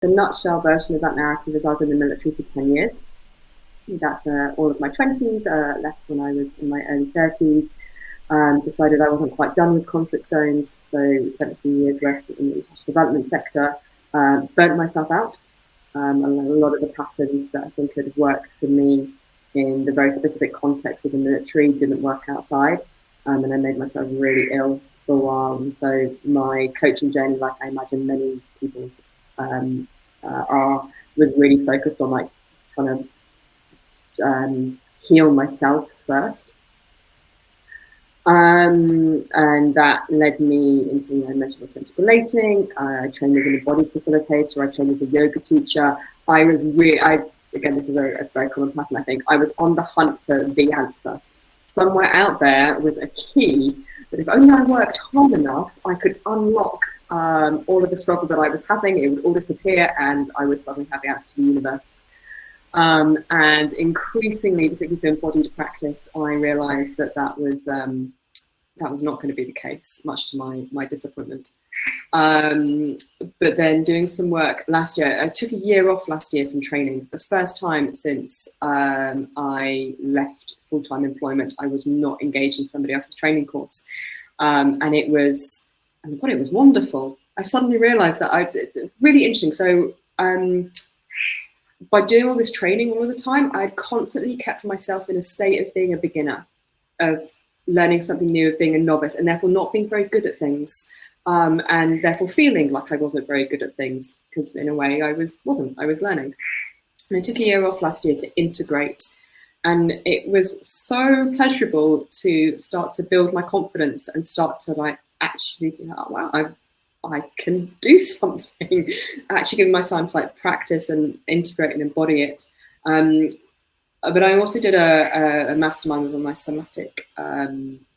the nutshell version of that narrative is I was in the military for 10 years. I did that for all of my 20s, left when I was in my early 30s. Decided I wasn't quite done with conflict zones, so spent a few years working in the international development sector, burnt myself out. And a lot of the patterns that I think had worked for me in the very specific context of the military didn't work outside, and I made myself really ill for a while. And so my coaching journey, like I imagine many people's was really focused on like trying to heal myself first. And that led me into, I mentioned authentic relating. I trained as an embodied facilitator. I trained as a yoga teacher. I was really, again, this is a very common pattern, I think. I was on the hunt for the answer. Somewhere out there was a key that if only I worked hard enough, I could unlock all of the struggle that I was having. It would all disappear and I would suddenly have the answer to the universe. And increasingly, particularly through embodied practice, I realized that that was not going to be the case, much to my disappointment. But then doing some work last year, I took a year off last year from training. The first time since I left full-time employment, I was not engaged in somebody else's training course. And it was wonderful. I suddenly realized that really interesting. So by doing all this training all the time, I'd constantly kept myself in a state of being a beginner, of learning something new, of being a novice, and therefore not being very good at things, and therefore feeling like I wasn't very good at things, because in a way I wasn't. I was learning. And I took a year off last year to integrate, and it was so pleasurable to start to build my confidence and start to like actually, oh, wow, I can do something. Actually giving myself time to like practice and integrate and embody it. But I also did a mastermind with one of my somatic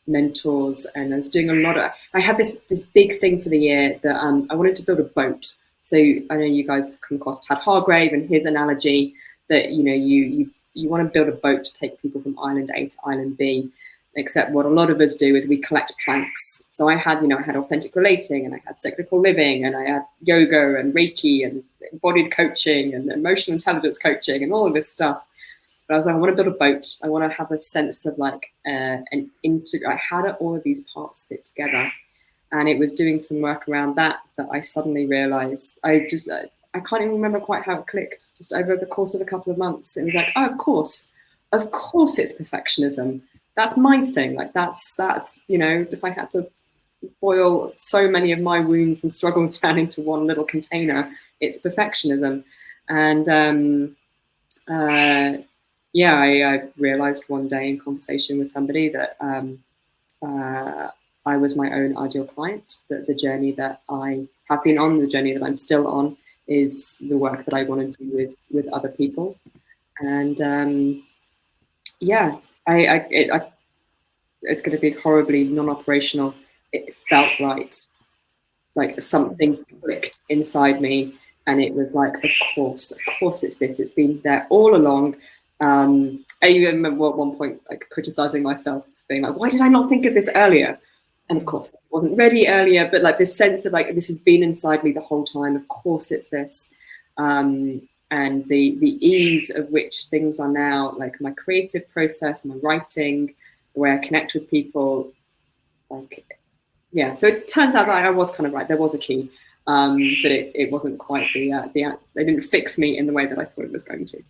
mentors, and I was doing a lot of, I had this big thing for the year that I wanted to build a boat. So I know you guys come across Tad Hargrave and his analogy that, you know, you want to build a boat to take people from island A to island B. Except what a lot of us do is we collect planks. So I had authentic relating, and I had cyclical living, and I had yoga and Reiki and embodied coaching and emotional intelligence coaching and all of this stuff. But I was like, I want to build a boat. I want to have a sense of like how do all of these parts fit together? And it was doing some work around that I suddenly realized I can't even remember quite how it clicked. Just over the course of a couple of months, it was like, oh, of course it's perfectionism. That's my thing. Like that's, you know, if I had to boil so many of my wounds and struggles down into one little container, it's perfectionism. And I realized one day in conversation with somebody that I was my own ideal client, that the journey that I have been on, the journey that I'm still on, is the work that I want to do with other people. And it's going to be horribly non-operational. It felt right, like something clicked inside me, and it was like, of course it's this. It's been there all along. I even remember at one point like criticizing myself, being like, why did I not think of this earlier? And of course, I wasn't ready earlier. But like this sense of like, this has been inside me the whole time. Of course, it's this. And the ease of which things are now, like my creative process, my writing, the way I connect with people, like, yeah. So it turns out that I was kind of right. There was a key, but it wasn't quite they didn't fix me in the way that I thought it was going to.